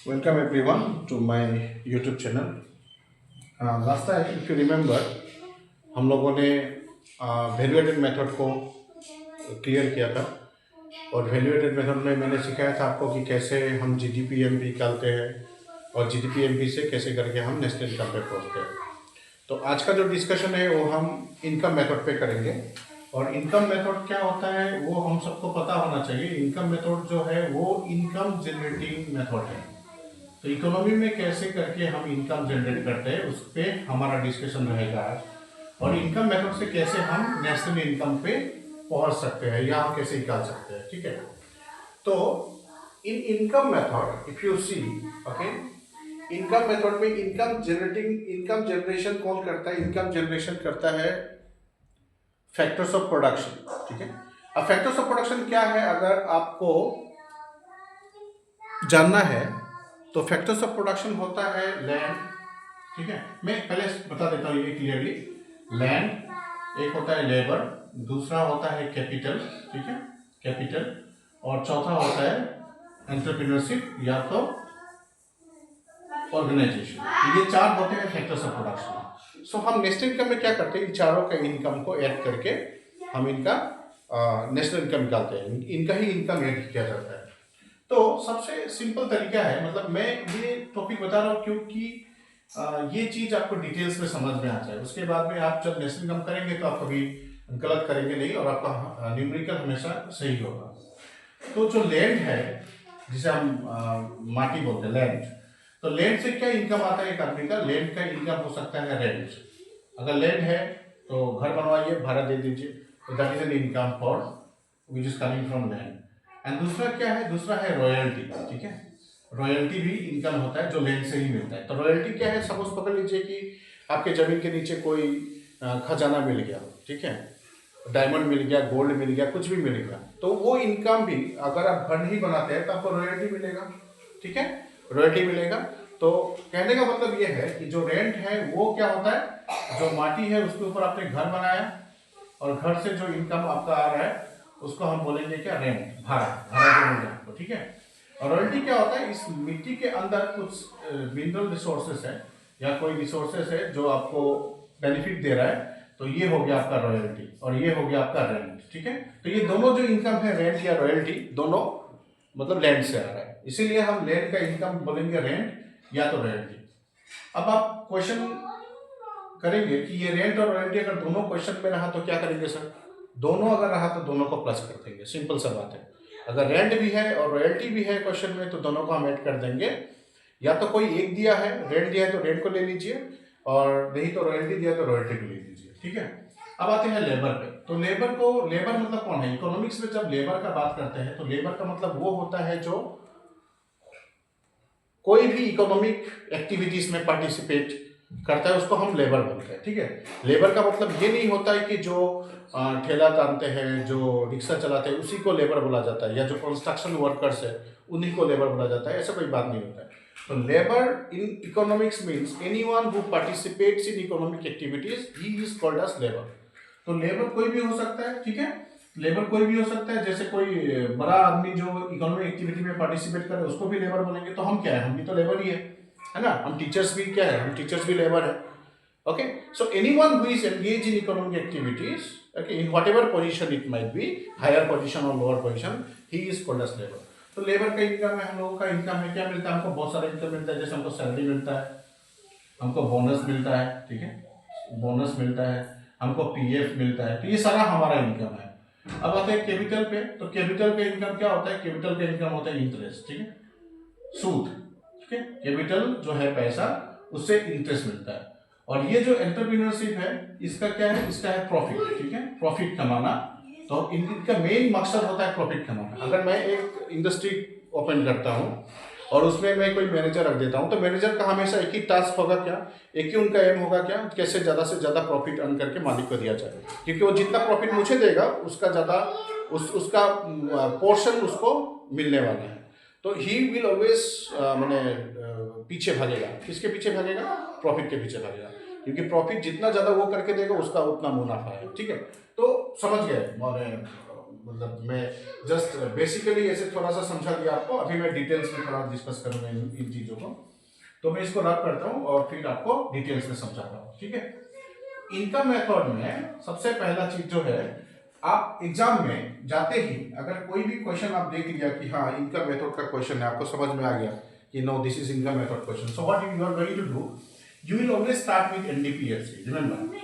Welcome everyone to my YouTube channel. Last time, if you remember, हम लोगों ने value added method को clear किया था और वैल्यू एडेड मेथड में मैंने सिखाया था आपको कि कैसे हम GDP-M निकालते हैं और GDP-M से कैसे करके हम नेशनल इनकम पे पहुंचते हैं। तो आज का जो डिस्कशन है वो हम इनकम मेथड पे करेंगे। और इनकम मेथड क्या होता है वो हम सबको पता होना चाहिए। इनकम मेथड जो है वो इनकम जनरेटिंग मेथड है। तो इकोनॉमी में कैसे करके हम इनकम जनरेट करते हैं उस पर हमारा डिस्कशन रहेगा आज। और इनकम मेथड से कैसे हम नेशनल इनकम पे पहुंच सकते हैं या हम कैसे निकाल सकते हैं, ठीक है। तो in income method if you see, okay, income method में इनकम जनरेशन कौन करता है? इनकम जनरेशन करता है फैक्टर्स ऑफ प्रोडक्शन, ठीक है। अब फैक्टर्स ऑफ प्रोडक्शन क्या है अगर आपको जानना है तो फैक्टर्स ऑफ प्रोडक्शन होता है लैंड, ठीक है। मैं पहले बता देता हूँ ये क्लियरली। लैंड एक होता है लेबर, दूसरा होता है कैपिटल, ठीक है, कैपिटल, और चौथा होता है एंटरप्रेन्योरशिप या तो ऑर्गेनाइजेशन। ये चार होते हैं फैक्टर्स ऑफ प्रोडक्शन। सो हम नेशनल इनकम में क्या करते हैं, इन चारों का इनकम को ऐड करके हम इनका नेशनल इनकम निकालते हैं, इनका ही इनकम ऐड किया जाता है। तो सबसे सिंपल तरीका है, मतलब मैं ये टॉपिक बता रहा हूँ क्योंकि ये चीज आपको डिटेल्स में समझ में आ जाए। उसके बाद में आप जब नेशनल इनकम करेंगे तो आप कभी गलत करेंगे नहीं और आपका न्यूमेरिकल हमेशा सही होगा। तो जो लैंड है जिसे हम माटी बोलते हैं, लैंड, तो लैंड से क्या इनकम आता है एक आदमी का? लैंड का इनकम हो सकता है रेंट। अगर लैंड है तो घर बनवाइए, भाड़ा दे दीजिए, तो that is an income for which is coming from land. And दूसरा क्या है? दूसरा है रॉयल्टी, ठीक है। रॉयल्टी भी इनकम होता है जो लैंड से ही मिलता है। तो रॉयल्टी क्या है? सपोज पकड़ लीजिए कि आपके जमीन के नीचे कोई खजाना मिल गया, ठीक है, डायमंड मिल गया, गोल्ड मिल गया, कुछ भी मिल गया, तो वो इनकम भी अगर आप घर नहीं बनाते हैं तो आपको रॉयल्टी मिलेगा, ठीक है, रॉयल्टी मिलेगा। तो कहने का मतलब ये है कि जो रेंट है वो क्या होता है? जो माटी है उसके ऊपर आपने घर बनाया और घर से जो इनकम आपका आ रहा है उसको हम बोलेंगे क्या? रेंट, भाड़ा, भाड़ा जो मिल आपको, ठीक है। और रॉयल्टी क्या होता है? इस मिट्टी के अंदर कुछ मिनरल रिसोर्सेस है या कोई रिसोर्सेस है जो आपको बेनिफिट दे रहा है, तो ये हो गया आपका रॉयल्टी और ये हो गया आपका रेंट, ठीक है। तो ये दोनों जो इनकम है, रेंट या रॉयल्टी, दोनों मतलब लैंड से आ रहा है, इसीलिए हम लैंड का इनकम बोलेंगे रेंट या तो रॉयल्टी। अब आप क्वेश्चन करेंगे कि ये रेंट और रॉयल्टी अगर दोनों क्वेश्चन में रहा तो क्या करेंगे सर? दोनों अगर रहा तो दोनों को प्लस कर देंगे, सिंपल सा बात है। अगर रेंट भी है और रॉयल्टी भी है क्वेश्चन में तो दोनों को हम ऐड कर देंगे। या तो कोई एक दिया है, रेंट दिया है तो रेंट को ले लीजिए, और नहीं तो रॉयल्टी दिया तो रॉयल्टी को ले लीजिए, ठीक है। अब आते हैं लेबर पे। तो लेबर मतलब कौन है? इकोनॉमिक्स में जब लेबर का बात करते हैं तो लेबर का मतलब वो होता है जो कोई भी इकोनॉमिक एक्टिविटीज में पार्टिसिपेट करता है, उसको हम लेबर बोलते हैं, ठीक है। लेबर का मतलब ये नहीं होता है कि जो ठेला तानते हैं, जो रिक्शा चलाते हैं, उसी को लेबर बोला जाता है, या जो कंस्ट्रक्शन वर्कर्स है उन्हीं को लेबर बोला जाता है, ऐसा कोई बात नहीं होता है। तो labour in economics means anyone who participates in economic activities, he is called as labour. तो लेबर कोई भी हो सकता है, ठीक है, लेबर कोई भी हो सकता है। जैसे कोई बड़ा आदमी जो इकोनॉमिक एक्टिविटी में पार्टिसिपेट करे उसको भी लेबर बोलेंगे। तो हम क्या है? हम भी तो लेबर ही है ना। हम टीचर्स भी क्या है? हम टीचर्स भी लेबर है। Okay, so anyone who is engage in economic activities, okay, in whatever position it might be, higher position और lower position, he is called as labour. तो लेबर का इनकम है, हम लोगों का इनकम है, क्या मिलता है हमको? बहुत सारा इनकम मिलता है। जैसे हमको सैलरी मिलता है, हमको बोनस मिलता है, ठीक है, बोनस मिलता है, हमको पीएफ मिलता है, तो ये सारा हमारा इनकम है। अब आते हैं कैपिटल पे। तो कैपिटल का इनकम क्या होता है? कैपिटल का इनकम होता है इंटरेस्ट, ठीक है, सूद, ठीक है। कैपिटल जो है पैसा, उससे इंटरेस्ट मिलता है। और ये जो एंटरप्रेन्योरशिप है इसका क्या है? इसका है प्रॉफिट, ठीक है, प्रॉफिट कमाना। तो इनका मेन मकसद होता है प्रॉफिट कमाना। अगर मैं एक इंडस्ट्री ओपन करता हूँ और उसमें मैं कोई मैनेजर रख देता हूँ, तो मैनेजर का हमेशा एक ही टास्क होगा क्या? एक ही उनका एम होगा क्या? कैसे ज़्यादा से ज़्यादा प्रॉफिट अर्न करके मालिक को दिया जाए, क्योंकि वो जितना प्रॉफिट मुझे देगा उसका ज़्यादा उसका पोर्शन उसको मिलने वाला है। तो ही विल ऑलवेज मैंने पीछे भागेगा। किसके पीछे भागेगा? प्रॉफिट के पीछे भागेगा, क्योंकि प्रॉफिट जितना ज़्यादा वो करके देगा उसका उतना मुनाफा है, ठीक है। तो समझ गए? और मतलब मैं जस्ट बेसिकली ऐसे थोड़ा सा समझा दिया आपको, अभी मैं डिटेल्स में थोड़ा डिस्कस करूंगा इन चीज़ों को। तो मैं इसको रब करता हूँ और फिर आपको डिटेल्स में समझाता हूँ, ठीक है। इनकम मेथड में सबसे पहला चीज जो है, आप एग्जाम में जाते ही अगर कोई भी क्वेश्चन आप देख लिया कि हाँ इनकम मेथड का क्वेश्चन है, आपको समझ में आ गया कि no this is income method question, so what you are going to do, you will always start with NDPFC. Remember,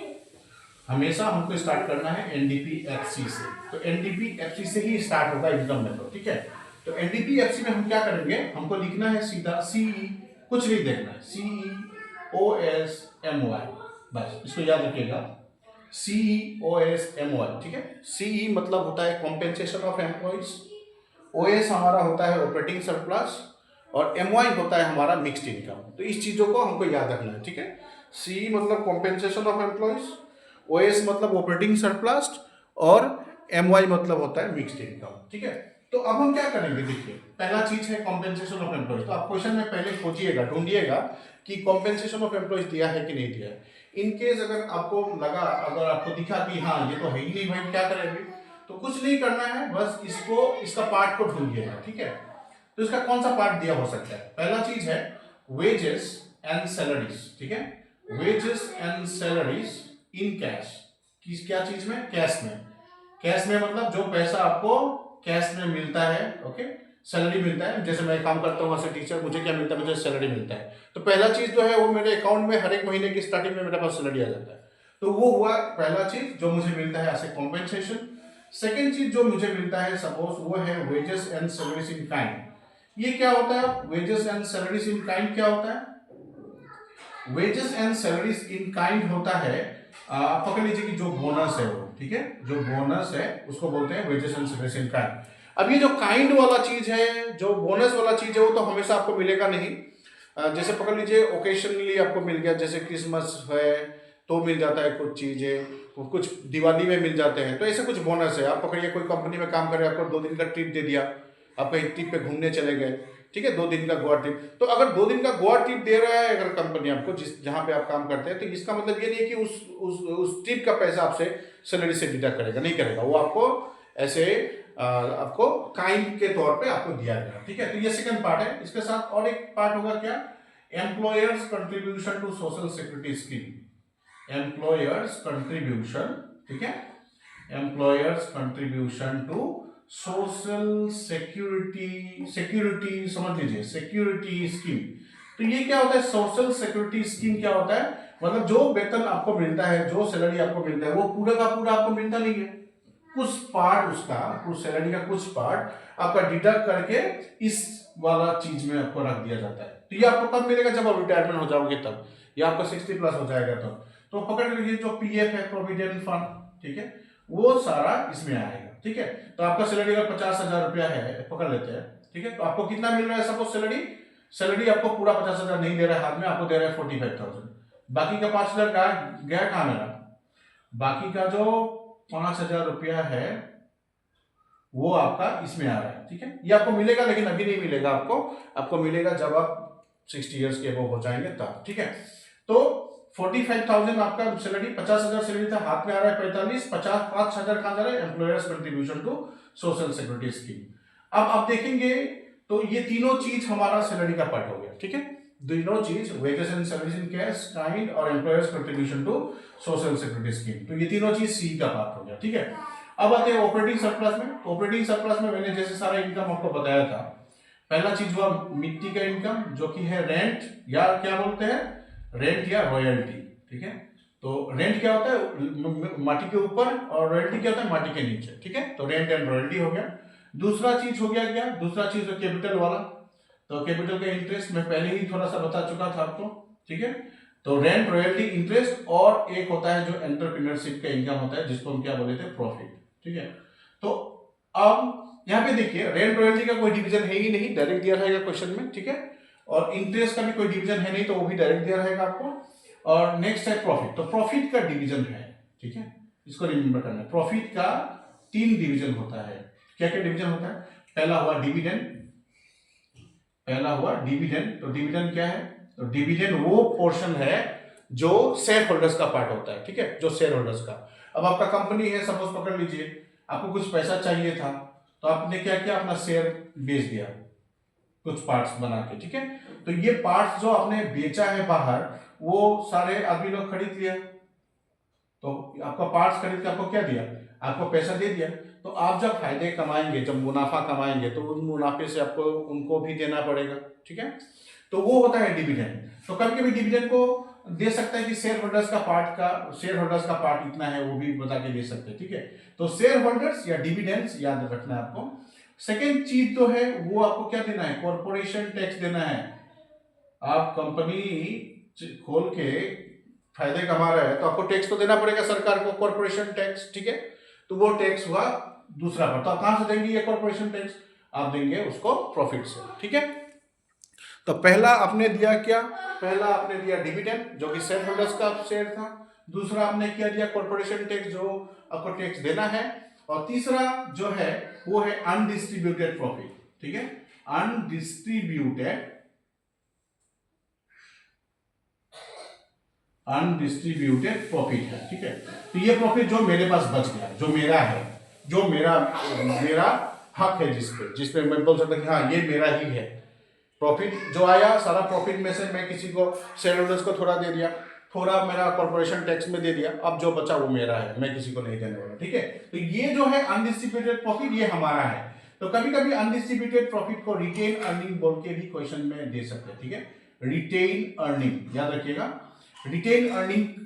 हमेशा हमको स्टार्ट करना है एनडीपीएफसी से, तो एनडीपीएफसी से ही स्टार्ट होगा इनकम मेथड, ठीक है। तो एनडीपीएफसी में हम क्या करेंगे, हमको लिखना है सीधा सीई, कुछ नहीं देखना है, CEOSMY, बस इसको याद रखिएगा, CEOSMY, ठीक है। CE मतलब होता है कॉम्पेंसेशन ऑफ एम्प्लॉइज, OS हमारा होता है ऑपरेटिंग सरप्लस, और MY होता है हमारा मिक्स्ड इनकम। तो इस चीजों को हमको याद रखना है, ठीक है। CE मतलब कॉम्पेंसेशन ऑफ एम्प्लॉइज, OS मतलब ऑपरेटिंग सरप्लस, और MY मतलब होता है मिक्स्ड इनकम, ठीक है। तो अब हम क्या करेंगे, देखिए पहला चीज है कॉम्पेंसेशन ऑफ एम्प्लॉइज। तो आप क्वेश्चन में पहले खोजिएगा, ढूंढिएगा कि कॉम्पेंसेशन ऑफ एम्प्लॉइज दिया है कि नहीं दिया है। इन केस अगर आपको लगा, अगर आपको दिखा कि हाँ ये तो है ही नहीं भाई, क्या करेंगे, तो कुछ नहीं करना है, बस इसका पार्ट को ढूंढिएगा, ठीक है। तो इसका कौन सा पार्ट दिया हो सकता है, पहला चीज है वेजेस एंड सैलरीज, ठीक है। Wages and salaries in cash, क्या चीज में, कैश में। कैश में मतलब जो पैसा आपको कैश में मिलता है, ओके, सैलरी मिलता है। जैसे मैं काम करता हूँ एज ए टीचर, मुझे क्या मिलता है, मुझे सैलरी मिलता है। तो पहला चीज जो है वो मेरे अकाउंट में हर एक महीने की स्टार्टिंग में मेरे पास सैलरी आ जाता है, तो वो हुआ पहला चीज जो मुझे मिलता है एज ए कॉम्पेंसेशन। सेकेंड चीज जो मुझे मिलता है सपोज, वो है wages and salaries in kind. ये क्या होता है, wages and salaries in kind क्या होता है, wages and salaries in kind होता है, आप पकड़ लीजिए कि जो बोनस है वो, ठीक है, जो बोनस है उसको बोलते हैं wages and salaries in kind. अब ये जो काइंड वाला चीज है, जो बोनस वाला चीज है, वो तो हमेशा आपको मिलेगा नहीं। जैसे पकड़ लीजिए ओकेशनली आपको मिल गया, जैसे क्रिसमस है तो मिल जाता है कुछ चीजें, कुछ दिवाली में मिल जाते हैं, तो ऐसे कुछ बोनस है। आप पकड़िए कोई कंपनी में काम कर रहे हैं, आपको 2 दिन का ट्रिप दे दिया, आप कहीं ट्रिप पे घूमने चले गए, ठीक है, 2 दिन का गोवा ट्रिप। तो अगर 2 दिन का गोवा ट्रिप दे रहा है अगर कंपनी आपको, जिस जहां पे आप काम करते हैं, तो इसका मतलब ये नहीं है कि उस ट्रिप का पैसा आपसे सैलरी से डिडक्ट करेगा, नहीं करेगा, वो आपको ऐसे आपको काइंड के तौर पे आपको दिया गया, ठीक है। तो ये सेकंड पार्ट है। इसके साथ और एक पार्ट होगा क्या, employers contribution to social security scheme. Employers contribution, ठीक है, employers contribution to social security समझ लीजिए, सिक्योरिटी स्कीम। तो ये क्या होता है, सोशल सिक्योरिटी स्कीम क्या होता है, मतलब जो वेतन आपको मिलता है, जो सैलरी आपको मिलता है, वो पूरा का पूरा आपको मिलता नहीं है, कुछ पार्ट उसका, कुछ सैलरी का कुछ पार्ट आपका डिडक्ट करके इस वाला चीज में आपको रख दिया जाता है। तो ये आपको कब मिलेगा, जब आप रिटायरमेंट हो जाओगे तब, या आपको 60+ हो जाएगा तब। तो पकड़ लीजिए जो पीएफ है, प्रोविडेंट फंड, ठीक है, वो सारा इसमें आएगा, ठीक है। तो आपका सैलरी अगर 50,000 रुपया है, पकड़ लेते हैं, ठीक है, तो आपको कितना मिल रहा है, सपोज सैलरी आपको पूरा 50,000 नहीं दे रहा है हाथ में, आपको दे रहा है 45,000, बाकी का 5,000 गया कहाँ मेरा, बाकी का जो 5,000 रुपया है वो आपका इसमें आ रहा है, ठीक है। ये आपको मिलेगा, लेकिन अभी नहीं मिलेगा, आपको मिलेगा जब आप 60 ईयर्स के अबव हो जाएंगे तब, ठीक है। तो 45,000 आपका सैलरी, 50,000 सैलरी था, हाथ में आ रहा है 45, 5,000 कहां जा रहा है, employers contribution to social security scheme. अब आप देखेंगे तो ये तीनों चीज हमारा सैलरी का पार्ट हो गया, ठीक है। दोनों चीज, wages and salaries in cash kind और employers contribution to social security scheme, तो ये तीनों चीज सी का पार्ट हो गया, ठीक है। अब आते हैं ऑपरेटिंग सरप्लस में। ऑपरेटिंग सरप्लस में मैंने जैसे सारा इनकम आपको बताया था, पहला चीज हुआ मिट्टी का इनकम, जो कि है रेंट, या क्या बोलते हैं, रेंट या रॉयल्टी, ठीक है। तो रेंट क्या होता है, माटी के ऊपर, और रॉयल्टी क्या होता है, माटी के नीचे, ठीक है। तो रेंट एंड रॉयल्टी हो गया। दूसरा चीज हो गया क्या, दूसरा चीज है कैपिटल वाला। तो कैपिटल का इंटरेस्ट मैं पहले ही थोड़ा सा बता चुका था आपको, ठीक है। तो रेंट, रॉयल्टी, इंटरेस्ट, और एक होता है जो एंटरप्रेन्योरशिप का इनकम होता है, जिसको हम क्या बोले थे, प्रॉफिट, ठीक है। तो अब यहाँ पे देखिए रेंट रॉयल्टी का कोई डिवीजन है ही नहीं, डायरेक्ट दिया रहेगा क्वेश्चन में, ठीक है। और इंटरेस्ट का भी कोई डिवीजन है नहीं, तो वो भी डायरेक्ट दिया रहेगा आपको। और नेक्स्ट है प्रॉफिट। तो प्रॉफिट का डिवीजन है, ठीक है, इसको रिमेंबर करना है। प्रॉफिट का 3 डिवीजन होता है। क्या क्या डिवीजन होता है, पहला हुआ डिविडेंड, तो डिविडेंड क्या है, तो डिविडेंड वो पोर्शन है जो शेयर होल्डर्स का पार्ट होता है, ठीक है, जो शेयर होल्डर्स का। अब आपका कंपनी है, सपोज पकड़ लीजिए आपको कुछ पैसा चाहिए था, तो आपने क्या किया, अपना शेयर बेच दिया कुछ पार्ट्स बना के, ठीक है। तो ये पार्ट्स जो आपने बेचा है बाहर, वो सारे आदमी लोग खरीद लिया, तो आपका पार्ट्स खरीद के आपको क्या दिया, आपको पैसा दे दिया। तो आप जब फायदे कमाएंगे, जब मुनाफा कमाएंगे, तो उन मुनाफे से आपको उनको भी देना पड़ेगा, ठीक है। तो वो होता है डिविडेंड। तो कभी कभी डिविडेंड को दे सकता है कि शेयर होल्डर्स का पार्ट इतना है, वो भी बता के दे सकते हैं, ठीक है। तो शेयर होल्डर्स या डिविडेंड्स याद रखना है आपको। सेकेंड चीज तो है वो आपको क्या देना है, कॉर्पोरेशन टैक्स देना है। आप कंपनी खोल के फायदे कमा रहे हैं तो आपको टैक्स तो देना पड़ेगा सरकार को, कॉर्पोरेशन टैक्स, ठीक है। तो वो टैक्स हुआ दूसरा पर। तो आप कहां से देंगे ये कॉर्पोरेशन टैक्स, आप देंगे उसको प्रॉफिट से, ठीक है। तो पहला आपने दिया क्या, पहला आपने दिया डिविडेंड जो कि शेयर होल्डर्स का शेयर था। दूसरा आपने क्या दिया, कॉर्पोरेशन टैक्स जो आपको टैक्स देना है। और तीसरा जो है वो है अनडिस्ट्रीब्यूटेड प्रॉफिट, ठीक है। अनडिस्ट्रीब्यूटेड प्रॉफिट है, ठीक है। तो ये प्रॉफिट जो मेरे पास बच गया, जो मेरा है, जो मेरा मेरा हक है, जिसपे मैं बोल सकता कि हाँ ये मेरा ही है। प्रॉफिट जो आया, सारा प्रॉफिट में से मैं किसी को, शेयर होल्डर्स को थोड़ा दे दिया, थोड़ा मेरा कॉर्पोरेशन टैक्स में दे दिया, अब जो बचा वो मेरा है, मैं किसी को नहीं देने वाला, ठीक है। तो ये जो है अनडिस्ट्रीब्यूटेड प्रॉफिट, ये हमारा है। तो कभी कभी अनडिस्ट्रीब्यूटेड प्रॉफिट को रिटेन अर्निंग बोल के भी क्वेश्चन में दे सकते हैं, ठीक है। रिटेन अर्निंग याद रखिएगा, रिटेन अर्निंग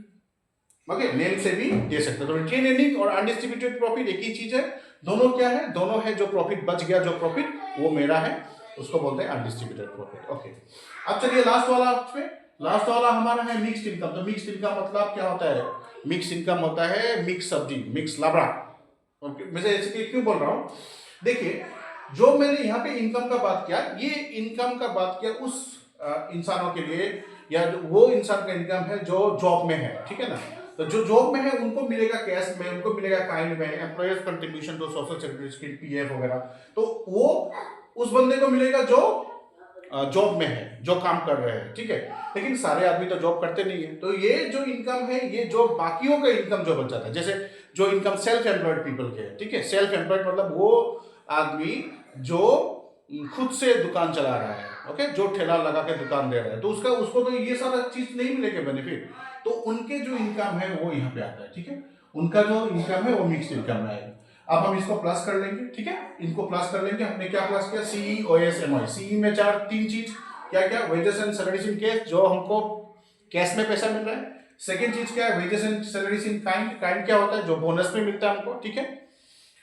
ओके, नेम से भी दे सकते हैं। तो रिटेन अर्निंग और अनडिस्ट्रीब्यूटेड प्रॉफिट एक ही चीज है। दोनों क्या है, दोनों है जो प्रॉफिट बच गया, जो प्रॉफिट वो मेरा है, उसको बोलते हैं अनडिस्ट्रीब्यूटेड प्रॉफिट, ओके। अब चलिए लास्ट वाला हमारा है मिक्स्ड इनकम। तो मिक्स्ड इनकम मतलब क्या होता है, मिक्स इनकम होता है मिक्स सब्जी, मिक्स लाबड़ा, ओके। मैं ऐसे क्यों बोल रहा हूं, देखिए जो मैंने यहाँ पे इनकम का बात किया, ये इनकम का बात किया उस इंसानों के लिए, या वो इंसान का इनकम है जो जॉब में है, ठीक है ना। तो जो जॉब में है उनको मिलेगा कैश में, उनको मिलेगा काइंड में, employers contribution to social security scheme, PF वगैरह। तो वो उस बंदे को मिलेगा जो जॉब में है, जो काम कर रहे हैं, ठीक है। लेकिन सारे आदमी तो जॉब करते नहीं है, तो ये जो इनकम है, ये जो बाकियों का इनकम जो बच जाता है, जैसे जो इनकम सेल्फ एम्प्लॉयड पीपल के है, ठीक है। सेल्फ एम्प्लॉयड मतलब वो आदमी जो खुद से दुकान चला रहा है, ओके, जो ठेला लगा के दुकान दे रहा है, तो उसको तो ये सारा चीज नहीं मिलेगा बेनिफिट। तो उनके जो इनकम है वो यहाँ पे आता है, ठीक है। उनका जो इनकम है वो मिक्स्ड इनकम में आएगा। अब हम इसको प्लस कर लेंगे, ठीक है, इनको प्लस कर लेंगे। हमने क्या प्लस किया, सीई ओएस एमआई। सीई में तीन चीज क्या क्या, wages and salaries in cash, जो हमको कैश में पैसा मिल रहा है। सेकंड चीज क्या है, wages and salaries in kind. Kind क्या होता है, जो बोनस में मिलता है हमको, ठीक है।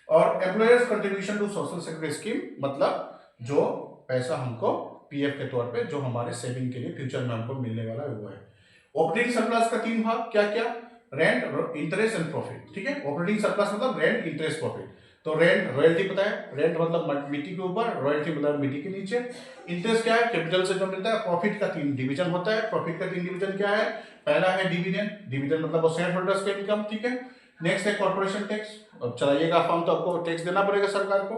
और employers contribution to social security scheme, मतलब जो पैसा हमको पीएफ के तौर पे जो हमारे सेविंग के लिए फ्यूचर में हमको मिलने वाला है वो है। ऑपरेटिंग सरप्लस का तीन भाग क्या क्या, रेंट, इंटरेस्ट एंड प्रॉफिट, ठीक है। ऑपरेटिंग सरप्लस मतलब रेंट, इंटरेस्ट, प्रॉफिट। तो रेंट रॉयल्टी पता है, रेंट मतलब मिट्टी के ऊपर, रॉयल्टी मतलब मिट्टी के नीचे। इंटरेस्ट क्या है, कैपिटल से जो मिलता है। प्रॉफिट का तीन डिवीजन होता है। प्रॉफिट का तीन डिवीजन क्या है, पहला है डिविडेंड, डिविडेंड मतलब वो शेयर होल्डर्स का इनकम, ठीक है। नेक्स्ट है कॉर्पोरेशन टैक्स, अब चलाइएगा फर्म तो आपको टैक्स देना पड़ेगा सरकार को।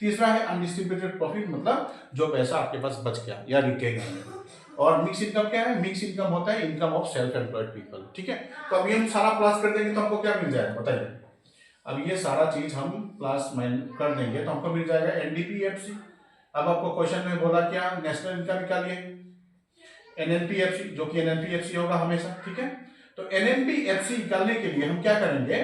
तीसरा है अनडिस्ट्रीब्यूटेड प्रॉफिट, मतलब जो पैसा आपके पास बच गया या रिटेन है। और मिक्स इनकम क्या है, मिक्स इनकम होता है income of self employed people, ठीक है। तो अब ये हम सारा प्लस कर देंगे तो हमको क्या मिल जाएगा बताइए। अब ये सारा चीज हम प्लस माइन कर देंगे तो हमको मिल जाएगा एनडीपीएफसी। अब आपको क्वेश्चन में बोला क्या, नेशनल इनकम निकालिए, एनएनपीएफसी, जो कि एनएनपीएफसी होगा हमेशा, ठीक है। तो एनएनपीएफसी निकालने के लिए हम क्या करेंगे,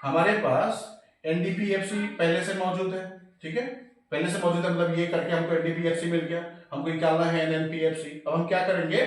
हमारे पास एनडीपीएफसी पहले से मौजूद है, ठीक है। पहले से मौजूद है मतलब ये करके हमको एनडीपीएफसी मिल गया, हमको निकालना है एनएनपीएफसी। अब हम क्या करेंगे,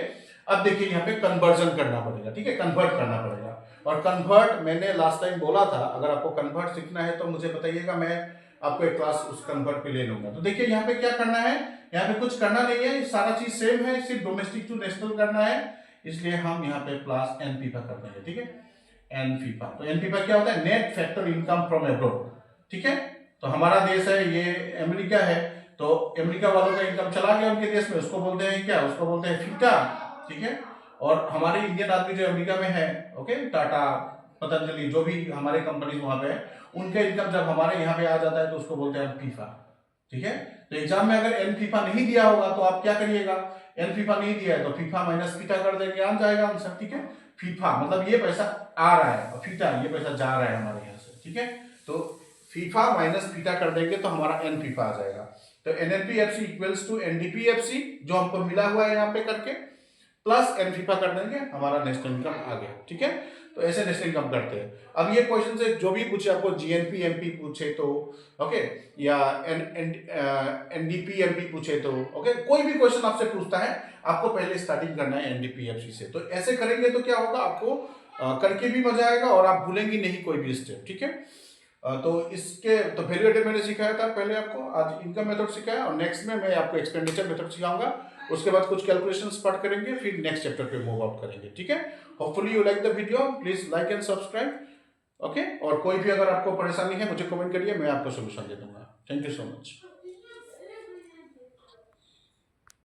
अब देखिए यहाँ पे कन्वर्जन करना पड़ेगा, ठीक है, कन्वर्ट करना पड़ेगा। और कन्वर्ट मैंने लास्ट टाइम बोला था, अगर आपको कन्वर्ट सीखना है तो मुझे बताइएगा, मैं आपको एक क्लास उस कन्वर्ट पे ले लूंगा। तो देखिए यहाँ पे क्या करना है, यहाँ पे कुछ करना नहीं है, सारा चीज सेम है, सिर्फ डोमेस्टिक टू नेशनल करना है, इसलिए हम यहाँ पे प्लस एनपीपा कर देंगे, ठीक है। एनपीपा, तो एनपीपा क्या होता है, net factor income from abroad, ठीक है। तो हमारा देश है ये अमेरिका है, तो अमेरिका वालों का इनकम चला गया उनके देश में, उसको बोलते हैं क्या, उसको बोलते हैं फीटा, ठीक है। और हमारे इंडियन आदमी जो अमेरिका में है, ओके, टाटा, पतंजलि, जो भी हमारे कंपनीज वहां पे है, उनका इनकम जब हमारे यहाँ पे आ जाता है तो उसको बोलते हैं फीफा, ठीक है। तो एग्जाम में अगर एन फीफा नहीं दिया होगा तो आप क्या करिएगा, एन फीफा नहीं दिया है तो फीफा माइनस फीटा कर देंगे, आ जाएगा आंसर, ठीक है। फीफा मतलब ये पैसा आ रहा है और फीटा ये पैसा जा रहा है हमारे यहाँ से, ठीक है। तो फीफा माइनस थीटा कर देंगे तो हमारा एन फीफा आ जाएगा। तो एनएलपीएफसी इक्वल्स टू एनडीपीएफसी जो हमको मिला हुआ है यहाँ पे करके, प्लस एन फीफा कर देंगे, हमारा नेशनल इनकम आ गया। ठीक है, तो ऐसे नेशनल इनकम करते हैं। अब ये क्वेश्चन से जो भी पूछे आपको, जीएनपी एमपी पूछे तो ओके, या एनडीपी एमपी पूछे तो ओके, कोई भी क्वेश्चन आपसे पूछता है, आपको पहले स्टार्टिंग करना है एनडीपीएफसी से। तो ऐसे करेंगे तो क्या होगा, आपको करके भी मजा आएगा और आप भूलेंगे नहीं कोई भी स्टेप। ठीक है, तो इसके तो वैल्यू एडेड मैंने सिखाया था पहले आपको, आज इनकम मेथड सिखाया, और नेक्स्ट में मैं आपको एक्सपेंडिचर मेथड सिखाऊंगा। उसके बाद कुछ कैलकुलेशंस पढ़ करेंगे, फिर नेक्स्ट चैप्टर पे मूव आउट करेंगे। ठीक है, hopefully you like the video, please like and subscribe. Okay, और कोई भी अगर आपको परेशानी है मुझे कमेंट करिए, मैं आपको सोल्यूशन दे दूंगा। Thank you so much.